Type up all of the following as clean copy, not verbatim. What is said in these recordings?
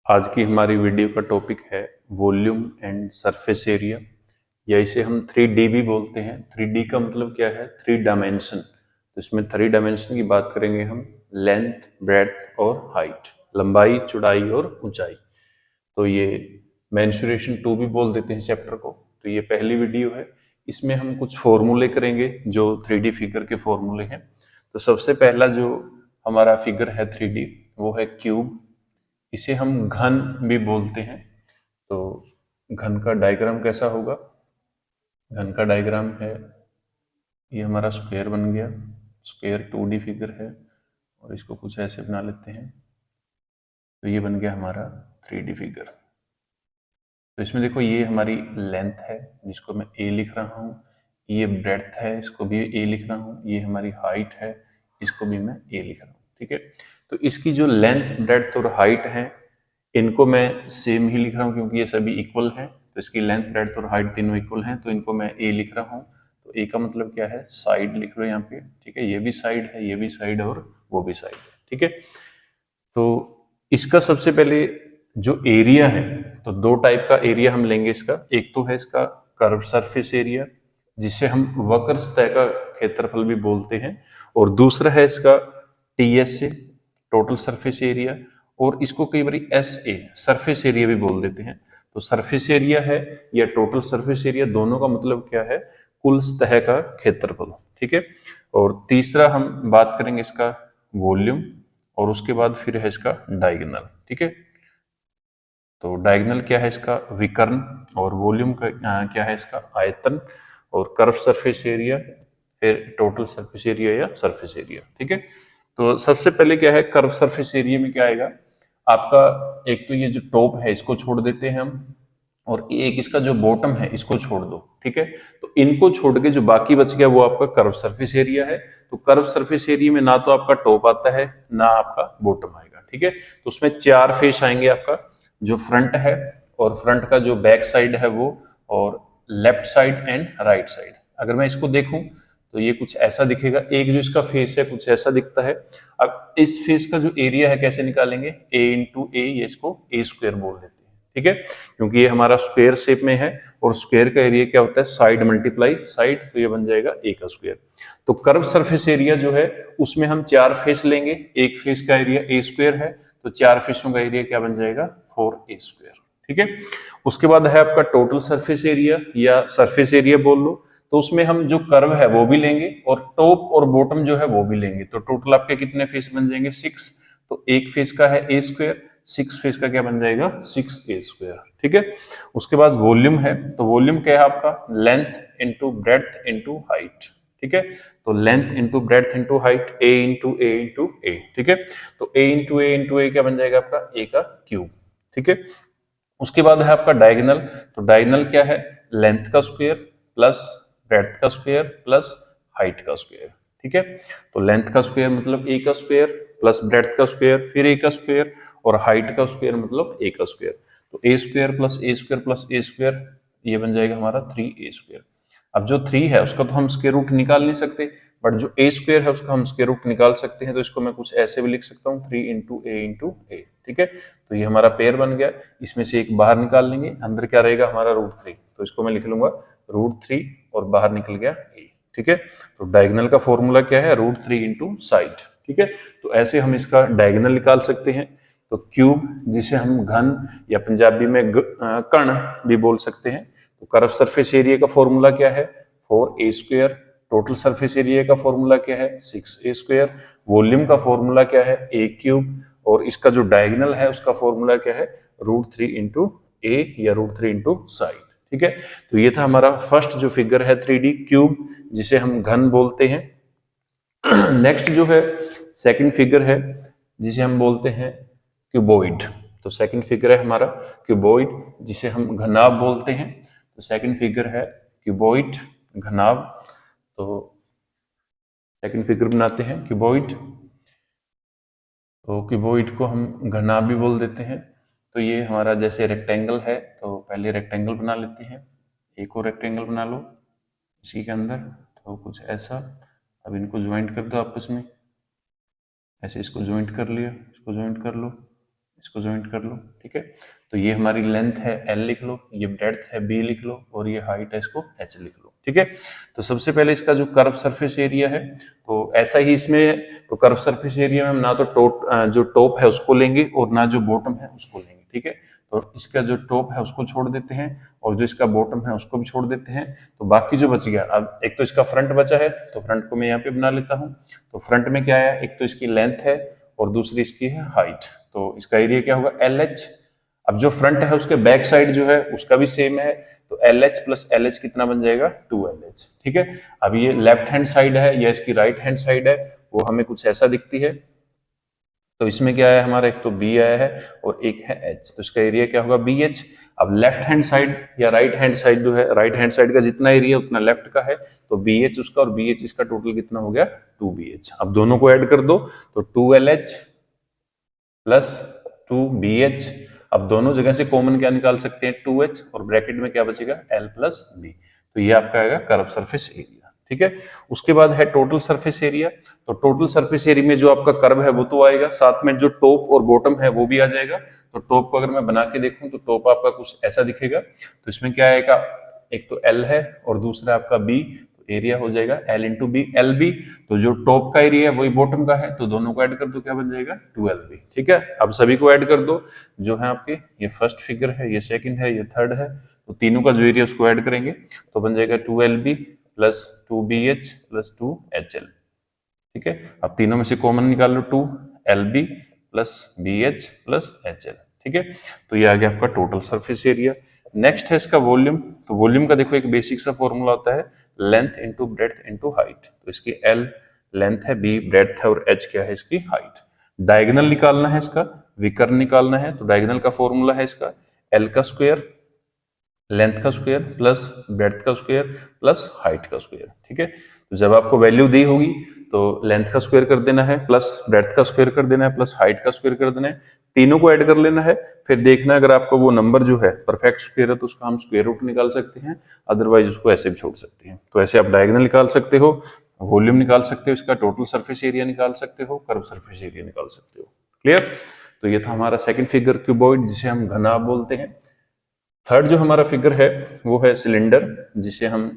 आज की हमारी वीडियो का टॉपिक है वॉल्यूम एंड सरफेस एरिया, या इसे हम 3D भी बोलते हैं। 3D का मतलब क्या है? Three dimension. तो इसमें थ्री डायमेंशन की बात करेंगे हम, लेंथ, ब्रेड्थ और हाइट, लंबाई, चौड़ाई और ऊंचाई। तो ये मेंसुरेशन 2 भी बोल देते हैं चैप्टर को। तो ये पहली वीडियो है, इसमें हम कुछ फॉर्मूले करेंगे जो 3D फिगर के फॉर्मूले हैं। तो सबसे पहला जो हमारा फिगर है 3D, वो है क्यूब। इसे हम घन भी बोलते हैं। तो घन का डायग्राम कैसा होगा? घन का डायग्राम है, ये हमारा स्क्वायर बन गया। स्क्वायर 2D फिगर है और इसको कुछ ऐसे बना लेते हैं। तो ये बन गया हमारा 3D फिगर। तो इसमें देखो, ये हमारी लेंथ है जिसको मैं ए लिख रहा हूँ, ये ब्रेड्थ है, इसको भी ए लिख रहा हूँ, ये हमारी हाइट है, इसको भी मैं ए लिख रहा हूँ। ठीक है, तो इसकी जो लेंथ, ब्रेड्थ और हाइट है, इनको मैं सेम ही लिख रहा हूँ क्योंकि ये सभी इक्वल हैं। तो इसकी लेंथ, ब्रेड्थ और हाइट तीनों इक्वल हैं, तो इनको मैं ए लिख रहा हूँ। तो ए का मतलब क्या है? साइड लिख लो यहाँ पे। ठीक है, ये भी साइड है, ये भी साइड और वो भी साइड है। ठीक है, तो इसका सबसे पहले जो एरिया है, तो दो टाइप का एरिया हम लेंगे इसका। एक तो है इसका कर्व सरफेस एरिया, जिसे हम वक्र सतह का क्षेत्रफल भी बोलते हैं, और दूसरा है इसका टीएसए, टोटल सरफेस एरिया, और इसको कई बार एसए, सरफेस एरिया भी बोल देते हैं। तो सरफेस एरिया है या टोटल सरफेस एरिया, दोनों का मतलब क्या है? कुल सतह का क्षेत्रफल। ठीक है, और तीसरा हम बात करेंगे इसका वॉल्यूम, और उसके बाद फिर है इसका डायगोनल। ठीक है, तो डायगोनल क्या है? इसका विकर्ण, और वॉल्यूम का क्या है? इसका आयतन, और कर्व सरफेस एरिया, फिर टोटल सरफेस एरिया या सरफेस एरिया। ठीक है, तो सबसे पहले क्या है? कर्व सरफेस एरिया में क्या आएगा आपका? एक तो ये जो टॉप है इसको छोड़ देते हैं हम, और एक इसका जो बॉटम है इसको छोड़ दो। ठीक है, तो इनको छोड़ के जो बाकी बच गया वो आपका कर्व सरफेस एरिया है। तो कर्व सरफेस एरिया में ना तो आपका टॉप आता है ना आपका बॉटम आएगा। ठीक है, तो उसमें चार फेस आएंगे आपका, जो फ्रंट है, और फ्रंट का जो बैक साइड है वो, और left side and right side. अगर मैं इसको देखूं तो ये कुछ ऐसा दिखेगा। एक जो इसका फेस है कुछ ऐसा दिखता है। अब इस फेस का जो एरिया है कैसे निकालेंगे? ए इंटू ए, ये इसको ए स्क्वायर बोल देते हैं। ठीक है, क्योंकि ये हमारा स्क्वायर शेप में है, और स्क्वायर का एरिया क्या होता है? साइड मल्टीप्लाई साइड, तो ये बन जाएगा ए का स्क्वायर। तो कर्व सरफेस एरिया जो है उसमें हम चार फेस लेंगे, एक फेस का एरिया ए स्क्वायर है, तो चार फेसों का एरिया क्या बन जाएगा? 4a square. ठीक है, उसके बाद है आपका टोटल सरफेस एरिया या सरफेस एरिया बोल लो। तो उसमें हम जो कर्व है वो भी लेंगे, और टॉप और बॉटम जो है वो भी लेंगे। तो टोटल आपके कितने फेस बन जाएंगे? 6। तो एक फेस का है ए स्क्वायर, 6 फेस का क्या बन जाएगा? 6a square. ठीक है, उसके बाद वॉल्यूम है, तो वॉल्यूम क्या है आपका? Length into breadth into height. ठीक है, तो length into breadth into height, a into a into a. ठीक है, तो ए इंटू ए इंटू ए क्या बन जाएगा आपका? ए का क्यूब। ठीक है, उसके बाद है आपका डायगोनल। तो डायगोनल क्या है? लेंथ का स्क्वायर प्लस ब्रेड्थ का स्क्वायर प्लस हाइट का स्क्वायर। ठीक है, तो लेंथ का स्क्वायर मतलब ए का स्क्वायर, प्लस ब्रेड्थ का स्क्वायर फिर ए का स्क्वायर, और हाइट का स्क्वायर मतलब ए का स्क्वायर। तो ए स्क्वायर प्लस ए स्क्वायर प्लस ए स्क्वायर, ये बन जाएगा हमारा 3a स्क्वायर। अब जो 3 है उसका तो हम स्क्वायर रूट निकाल नहीं सकते, बट जो ए स्क्वायर है उसका हम स्क्वायर रूट निकाल सकते हैं। तो इसको मैं कुछ ऐसे भी लिख सकता हूँ, 3 इंटू ए इंटू ए। ठीक है, तो ये हमारा पेयर बन गया। इसमें से एक बाहर निकाल लेंगे, अंदर क्या रहेगा हमारा? √3। तो इसको मैं लिख लूंगा √3, और बाहर निकल गया ए। ठीक है, तो डायगोनल का फॉर्मूला क्या है? √3 इंटू साइड। ठीक है, तो ऐसे हम इसका डायगोनल निकाल सकते हैं। तो क्यूब, जिसे हम घन या पंजाबी में कण भी बोल सकते हैं। तो कर्व सरफेस एरिया का फॉर्मूला क्या है? 4a square. Total surface area का फॉर्मूला क्या है? 6a square. वॉल्यूम का फॉर्मूला क्या है? a cube. और इसका जो डायगोनल है उसका फॉर्मूला क्या है? √3 इंटू ए या √3 इंटू साइड। ठीक है, तो ये था हमारा फर्स्ट जो फिगर है 3D क्यूब, जिसे हम घन बोलते हैं। नेक्स्ट जो है सेकंड फिगर है, जिसे हम बोलते हैं क्यूबॉइड। तो सेकंड फिगर है हमारा क्यूबॉइड, जिसे हम घनाभ बोलते हैं। तो सेकंड फिगर है क्यूबॉइड, घनाभ। तो सेकंड फिगर बनाते हैं क्यूबॉइड। तो क्यूबॉइड को हम घनाभ भी बोल देते हैं। तो ये हमारा जैसे रेक्टेंगल है, तो पहले रेक्टेंगल बना लेते हैं। एक और रेक्टेंगल बना लो इसी के अंदर, तो कुछ ऐसा। अब इनको ज्वाइंट कर दो आपस में, ऐसे इसको ज्वाइंट कर लिया, इसको ज्वाइंट कर लो, इसको ज्वाइंट कर लो, ठीक है। तो ये हमारी लेंथ है L लिख लो, ये ब्रेड्थ है B लिख लो, और ये हाइट है इसको H लिख लो, ठीक है। तो सबसे पहले इसका जो कर्व सरफेस एरिया है, तो ऐसा ही इसमें, तो कर्व सरफेस एरिया में हम ना तो जो टॉप है उसको लेंगे और ना जो बॉटम है उसको लेंगे, ठीक है। तो इसका जो टॉप है उसको छोड़ देते हैं और जो इसका बॉटम है उसको भी छोड़ देते हैं, तो बाकी जो बच गया, अब एक तो इसका फ्रंट बचा है, तो फ्रंट को मैं यहाँ पे बना लेता हूँ। तो फ्रंट में क्या है, एक तो इसकी लेंथ है और दूसरी इसकी है हाइट, तो इसका एरिया क्या होगा LH। अब जो फ्रंट है उसके बैक साइड जो है उसका भी सेम है, तो LH प्लस LH कितना बन जाएगा 2LH, ठीक है। अब ये लेफ्ट हैंड साइड है या इसकी राइट हैंड साइड है, वो हमें कुछ ऐसा दिखती है। तो इसमें क्या है हमारा, एक तो B आया है और एक है H, तो इसका एरिया क्या होगा BH। अब लेफ्ट हैंड साइड या राइट हैंड साइड जो है, राइट हैंड साइड का जितना एरिया उतना लेफ्ट का है, तो BH उसका और BH इसका टोटल कितना हो गया 2BH। अब दोनों को ऐड कर दो, तो 2LH प्लस 2BH। अब दोनों जगह से कॉमन क्या निकाल सकते हैं 2H, और ब्रैकेट में क्या बचेगा L प्लस B। तो ये आपका आएगा कर्व सरफेस एरिया, ठीक है। उसके बाद है टोटल सरफेस एरिया। तो टोटल सरफेस एरिया में जो आपका कर्व है वो तो आएगा, साथ में जो टॉप और बॉटम है वो भी आ जाएगा। तो टॉप को अगर मैं बना के देखूं तो टॉप आपका कुछ ऐसा दिखेगा। तो इसमें क्या आएगा, एक तो L है और दूसरा आपका B, तो एरिया हो जाएगा L इंटू बी, LB। तो जो टॉप का एरिया है वही बॉटम का है, तो दोनों को ऐड कर दो, क्या बन जाएगा 2LB, ठीक है। अब सभी को ऐड कर दो, जो है आपके, ये फर्स्ट फिगर है, ये सेकंड है, ये थर्ड है, तो तीनों का जो एरिया उसको ऐड करेंगे तो बन जाएगा 2LB plus 2BH plus 2HL, ठीक है। अब तीनों में से कॉमन निकाल लो, 2LB plus BH plus HL, ठीक है। तो ये आ गया आपका टोटल सरफेस एरिया। नेक्स्ट है इसका वॉल्यूम। तो वॉल्यूम का देखो एक बेसिक सा फॉर्मूला होता है, length into breadth into height. तो इसकी L लेंथ है, B ब्रेड्थ है और H क्या है इसकी हाइट। डायगोनल निकालना है इसका, विकर्ण निकालना है, तो डायगोनल का फॉर्मूला है इसका L का स्क्वायर, लेंथ का स्क्वायर प्लस ब्रेड्थ का स्क्वायर प्लस हाइट का स्क्वायर, ठीक है। तो जब आपको वैल्यू दी होगी तो लेंथ का स्क्वायर कर देना है, प्लस ब्रेड्थ का स्क्वायर कर देना है, प्लस हाइट का स्क्वायर कर देना है, तीनों को ऐड कर लेना है। फिर देखना है अगर आपको वो नंबर जो है परफेक्ट स्क्वायर है तो उसका हम स्क्वायर रूट निकाल सकते हैं, अदरवाइज उसको ऐसे भी छोड़ सकते हैं। तो ऐसे आप डायगोनल निकाल सकते हो, वॉल्यूम निकाल सकते हो, इसका टोटल सरफेस एरिया निकाल सकते हो, कर्व सरफेस एरिया निकाल सकते हो। क्लियर। तो ये था हमारा सेकंड फिगर, क्यूबॉइड, जिसे हम घनाभ बोलते हैं। थर्ड जो हमारा फिगर है वो है सिलेंडर, जिसे हम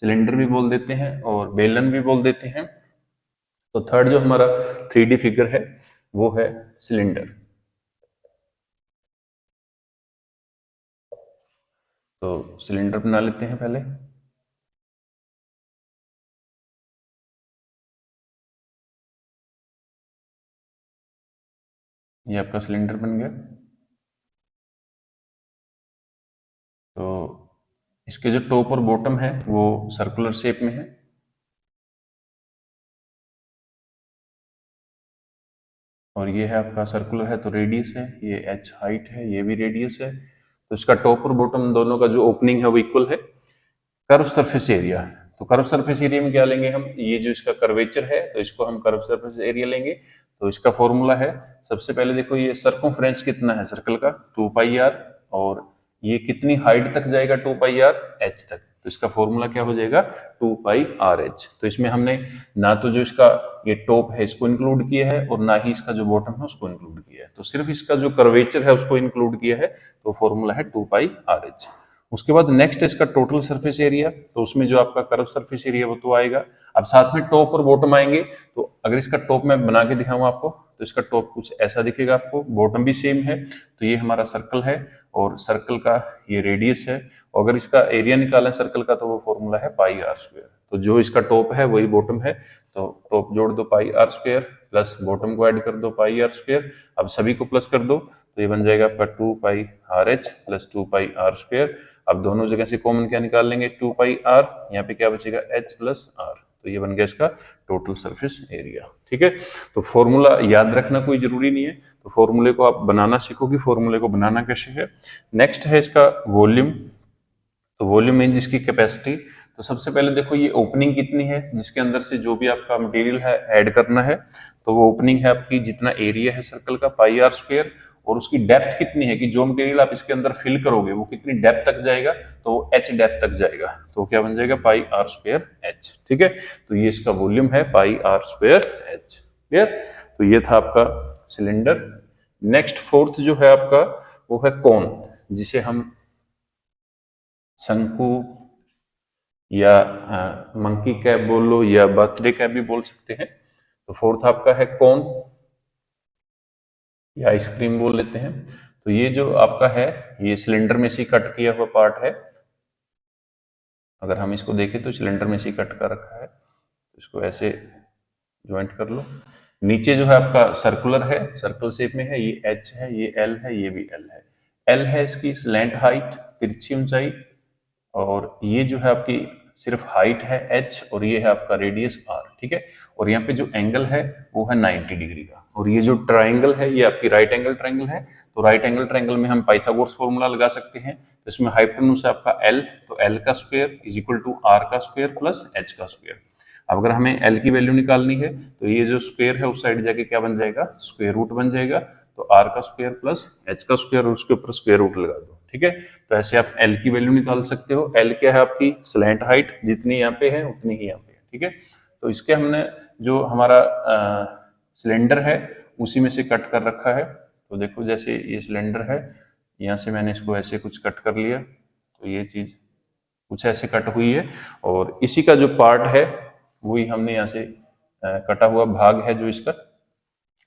सिलेंडर भी बोल देते हैं और बेलन भी बोल देते हैं। तो थर्ड जो हमारा 3D फिगर है वो है सिलेंडर। तो सिलेंडर बना लेते हैं पहले। ये आपका सिलेंडर बन गया। तो इसके जो टॉप और बॉटम है वो सर्कुलर शेप में है। और ये है आपका सर्कुलर है तो रेडियस है, ये H हाइट है, ये भी रेडियस है। तो इसका टॉप और बॉटम दोनों का जो ओपनिंग है वो इक्वल है। कर्व सरफेस एरिया, तो कर्व सरफेस एरिया में क्या लेंगे हम, ये जो इसका कर्वेचर है तो इसको हम कर्व सरफेस एरिया लेंगे। तो इसका फॉर्मूला है, सबसे पहले देखो ये सर्कमफ्रेंस कितना है सर्कल का 2πr, और ये कितनी हाइट तक जाएगा 2πr h तक, तो इसका फॉर्मूला क्या हो जाएगा 2πrh। तो इसमें हमने ना तो जो इसका ये टॉप है इसको इंक्लूड किया है और ना ही इसका जो बॉटम है उसको इंक्लूड किया है, तो सिर्फ इसका जो कर्वेचर है उसको इंक्लूड किया है, तो फॉर्मूला है 2πrh। उसके बाद नेक्स्ट है इसका टोटल सरफेस एरिया। तो उसमें जो आपका कर्व सरफेस एरिया वो तो आएगा। अब साथ में टॉप और बॉटम आएंगे, तो अगर इसका टॉप मैं बना के दिखाऊं आपको तो इसका टॉप कुछ ऐसा दिखेगा आपको, बॉटम भी सेम है। तो ये हमारा सर्कल है और सर्कल का ये रेडियस है, और अगर इसका एरिया निकाला है सर्कल का तो वो फॉर्मूला है πr²। तो जो इसका टॉप है वही बॉटम है, तो टॉप जोड़ दो πr² प्लस बॉटम को ऐड कर दो πr²। अब सभी को प्लस कर दो तो ये बन जाएगा आपका 2πrh प्लस 2πr²। अब दोनों जगह से कॉमन क्या निकाल लेंगे 2πr, यहाँ पे क्या बचेगा h प्लस r, तो ये बन गया इसका टोटल सरफेस एरिया। ठीक है, तो फॉर्मूला याद रखना कोई जरूरी नहीं है, तो फॉर्मूले को आप बनाना सीखोगे, फॉर्मूले को बनाना कैसे है। नेक्स्ट है इसका वॉल्यूम। तो वॉल्यूम मीन जिसकी कैपेसिटी। तो सबसे पहले देखो ये ओपनिंग कितनी है जिसके अंदर से जो भी आपका मटेरियल है ऐड करना है, तो वो ओपनिंग है आपकी जितना एरिया है सर्कल का πr², और उसकी डेप्थ कितनी है कि जो मटेरियल आप इसके अंदर फिल करोगे वो कितनी डेप्थ तक जाएगा, तो वो h डेप्थ तक जाएगा, तो क्या बन जाएगा πr²h। ठीक है, तो ये इसका वॉल्यूम है πr²h। क्लियर। तो ये था आपका सिलेंडर। नेक्स्ट फोर्थ जो है आपका वो है कोन, जिसे हम शंकु या मंकी कैप बोल लो या बर्थडे कैप भी बोल सकते हैं। तो फोर्थ आपका है कोन या आइसक्रीम बोल लेते हैं। तो ये जो आपका है ये सिलेंडर में से कट किया हुआ पार्ट है। अगर हम इसको देखें तो सिलेंडर में से कट कर रखा है, तो इसको ऐसे ज्वाइंट कर लो। नीचे जो है आपका सर्कुलर है, सर्कल शेप में है, ये एच है, ये एल है, ये भी एल है। एल है इसकी स्लैंट हाइट, तिरछी ऊंचाई, और ये जो है आपकी सिर्फ हाइट है एच, और ये है आपका रेडियस आर, ठीक है। और यहाँ पे जो एंगल है वो है 90 डिग्री का। और ये जो ट्राइंगल है ये आपकी राइट एंगल ट्राइंगल है। तो राइट एंगल ट्राइंगल में हम पाइथागोरस फॉर्मूला लगा सकते हैं। तो इसमें हाइपोटेन्यूज है आपका एल, तो एल का square is equal to R का स्क्वायर प्लस एच का स्क्वायर। अब अगर हमें एल की वैल्यू निकालनी है तो ये जो स्क्वायर है उस साइड जाके क्या बन जाएगा, स्क्वायर रूट बन जाएगा। तो आर का स्क्वायर प्लस एच का स्क्वायर और उसके ऊपर स्क्वायर रूट लगा दो, ठीक है। तो ऐसे आप एल की वैल्यू निकाल सकते हो। एल क्या है आपकी स्लैंट हाइट, जितनी यहाँ पे है उतनी ही यहाँ पे है, ठीक है। तो इसके हमने जो हमारा सिलेंडर है उसी में से कट कर रखा है। तो देखो जैसे ये सिलेंडर है, यहाँ से मैंने इसको ऐसे कुछ कट कर लिया, तो ये चीज कुछ ऐसे कट हुई है। और इसी का जो पार्ट है वही हमने यहाँ से कटा हुआ भाग है जो इसका।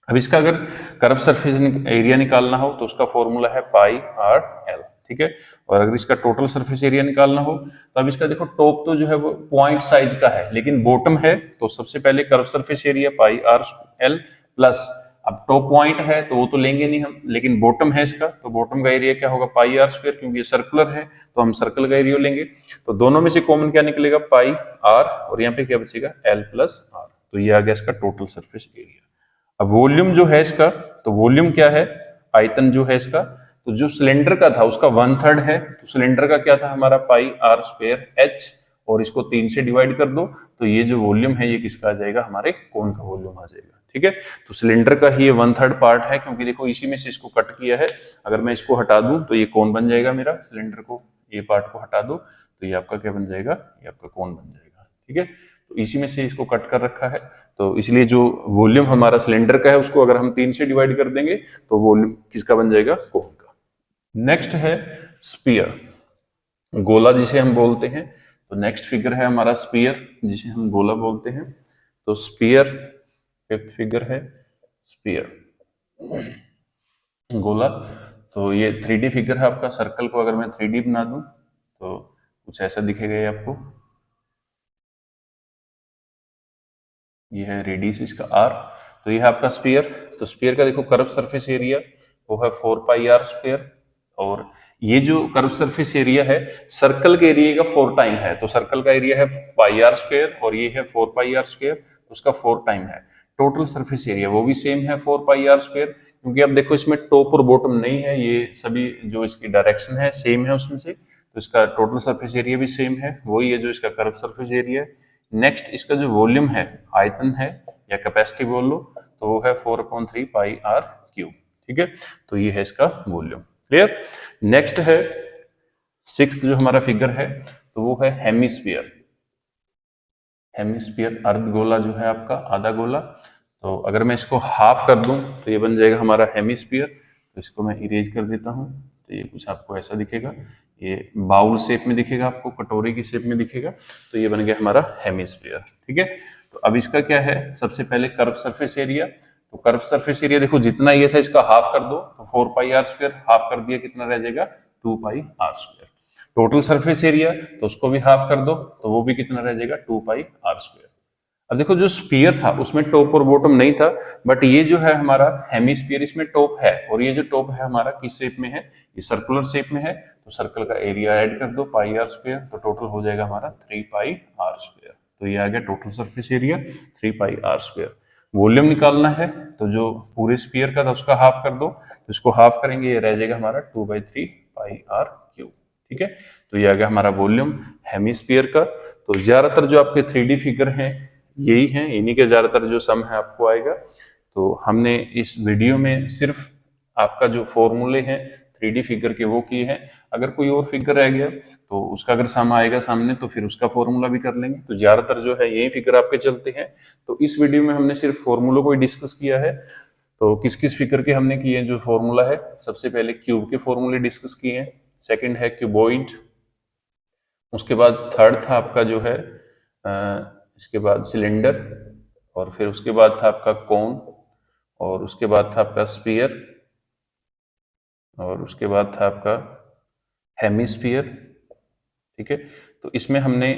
अब इसका अगर कर्व सरफेस एरिया निकालना हो तो उसका फॉर्मूला है पाई आर एल, ठीक है। और अगर इसका टोटल सरफेस एरिया निकालना हो तो अब इसका देखो टॉप तो जो है वो पॉइंट साइज का है, लेकिन बॉटम है, तो सबसे पहले curve surface area pi R L plus, अब टॉप पॉइंट है तो वो तो लेंगे नहीं हम, लेकिन बॉटम है इसका, तो बॉटम का एरिया क्या होगा, पाई आर स्क्वायर, क्योंकि ये सर्कुलर है तो हम सर्कल का एरिया लेंगे। तो दोनों में से कॉमन क्या निकलेगा, पाई आर, और यहाँ पे क्या बचेगा, एल प्लस आर। तो ये आ गया इसका टोटल सरफेस एरिया। अब वॉल्यूम जो है इसका, तो वॉल्यूम क्या है, आयतन जो है इसका, तो जो सिलेंडर का था उसका 1/3 है, तो सिलेंडर का क्या था हमारा पाई आर स्क्वायर एच, और इसको 3 से डिवाइड कर दो, तो ये जो वॉल्यूम है ये किसका आ जाएगा, हमारे कोन का वॉल्यूम आ जाएगा, ठीक है। तो सिलेंडर का ही ये 1/3 पार्ट है, क्योंकि देखो इसी में से इसको कट किया है। अगर मैं इसको हटा दूं तो ये कोन बन जाएगा मेरा, सिलेंडर को ये पार्ट को हटा दो तो ये आपका क्या बन जाएगा, ये आपका कोन बन जाएगा, ठीक है। तो इसी में से इसको कट कर रखा है, तो इसलिए जो वॉल्यूम हमारा सिलेंडर का है उसको अगर हम 3 से डिवाइड कर देंगे तो वॉल्यूम किसका बन जाएगा, कोन का। नेक्स्ट है स्पीयर, गोला जिसे हम बोलते हैं। तो नेक्स्ट फिगर है हमारा स्पीयर, जिसे हम गोला बोलते हैं। तो स्पीयर फिफ्थ फिगर है, स्पीयर गोला। तो ये 3D फिगर है आपका। सर्कल को अगर मैं 3D बना दूं तो कुछ ऐसा दिखेगा ये आपको। ये है रेडियस इसका आर, तो ये है आपका स्पीयर। तो स्पीयर का देखो कर्व सरफेस एरिया वो है 4 पाई आर स्क्वायर, और ये जो कर्व सरफेस एरिया है सर्कल के एरिया का 4 टाइम है। तो सर्कल का एरिया है पाई आर स्क्वायर और ये है 4 पाई आर स्क्वायर, उसका 4 टाइम है। टोटल सरफेस एरिया वो भी सेम है 4 पाई आर स्क्वायर, क्योंकि अब देखो इसमें टॉप और बॉटम नहीं है, ये सभी जो इसकी डायरेक्शन है सेम है उसमें से, तो इसका टोटल सरफेस एरिया भी सेम है, वही है जो इसका कर्व सरफेस एरिया है। नेक्स्ट इसका जो वॉल्यूम है, आयतन है या कैपेसिटी बोल लो, तो वो है 4/3 पाई आर क्यूब, ठीक है। तो ये है इसका वॉल्यूम, क्लियर। नेक्स्ट है सिक्स्थ जो हमारा फिगर है, तो वो है हेमिस्फीयर। हेमिस्फीयर अर्धगोला जो है आपका, आधा गोला। तो अगर मैं इसको हाफ कर दूं तो ये बन जाएगा हमारा हेमिस्फीयर। तो इसको मैं इरेज कर देता हूं, तो ये कुछ आपको ऐसा दिखेगा, ये बाउल शेप में दिखेगा आपको, कटोरी की शेप में दिखेगा। तो ये बन गया हमारा हेमिस्फीयर, ठीक है। तो अब इसका क्या है, सबसे पहले कर्व सरफेस एरिया। तो कर्व सरफेस एरिया देखो जितना ये था इसका हाफ कर दो, तो 4 पाई आर स्क्वायर, हाफ कर दिया कितना रह जाएगा, 2 pi are square. Total surface area तो उसको भी हाफ कर दो, तो वो भी कितना रह जाएगा, 2 पाई आर स्क्वायर। अब देखो जो स्पीयर था उसमें टॉप और बॉटम नहीं था, बट ये जो है हमारा हेमिस्फीयर, इसमें टॉप है, और ये जो टॉप है हमारा किस शेप में है, ये सर्कुलर शेप में है। तो सर्कल का एरिया ऐड कर दो पाई आर स्क्वायर, तो टोटल हो जाएगा हमारा 3 पाई आर स्क्वायर। तो ये आ गया total surface area 3 pi are square. Volume निकालना है तो जो पूरे स्पीयर का था उसका हाफ कर दो, तो इसको हाफ करेंगे, ये रह जाएगा हमारा 2/3 पाई आर क्यूब, ठीक है। तो ये आ गया हमारा वॉल्यूम हेमिस्फीयर का। तो ज्यादातर जो आपके 3D फिगर हैं यही हैं, इन्हीं के ज्यादातर जो सम है आपको आएगा। तो हमने इस वीडियो में सिर्फ आपका जो फॉर्मूले हैं 3D फिगर के वो किए हैं। अगर कोई और फिगर रह गया तो उसका अगर सम आएगा सामने तो फिर उसका फॉर्मूला भी कर लेंगे। तो ज्यादातर जो है यही फिगर आपके चलते हैं। तो इस वीडियो में हमने सिर्फ फॉर्मूलों को ही डिस्कस किया है। तो किस किस फिगर के हमने किए जो फॉर्मूला है, सबसे पहले क्यूब के फॉर्मूले डिस्कस किए हैं, सेकंड है क्यूबॉइड, उसके बाद थर्ड था आपका जो है इसके बाद सिलेंडर, और फिर उसके बाद था आपका कोन, और उसके बाद था आपका स्फीयर, और उसके बाद था आपका हेमिस्फीयर। ठीक है, तो इसमें हमने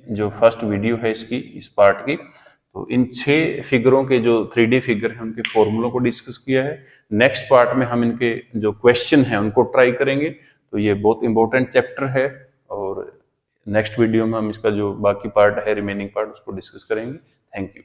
जो फर्स्ट वीडियो है इसकी इस पार्ट की, तो इन 6 फिगरों के जो 3D फिगर हैं उनके फॉर्मूलों को डिस्कस किया है। नेक्स्ट पार्ट में हम इनके जो क्वेश्चन हैं उनको ट्राई करेंगे, तो ये बहुत इंपॉर्टेंट चैप्टर है, और नेक्स्ट वीडियो में हम इसका जो बाकी पार्ट है, रिमेनिंग पार्ट, उसको डिस्कस करेंगे। Thank you.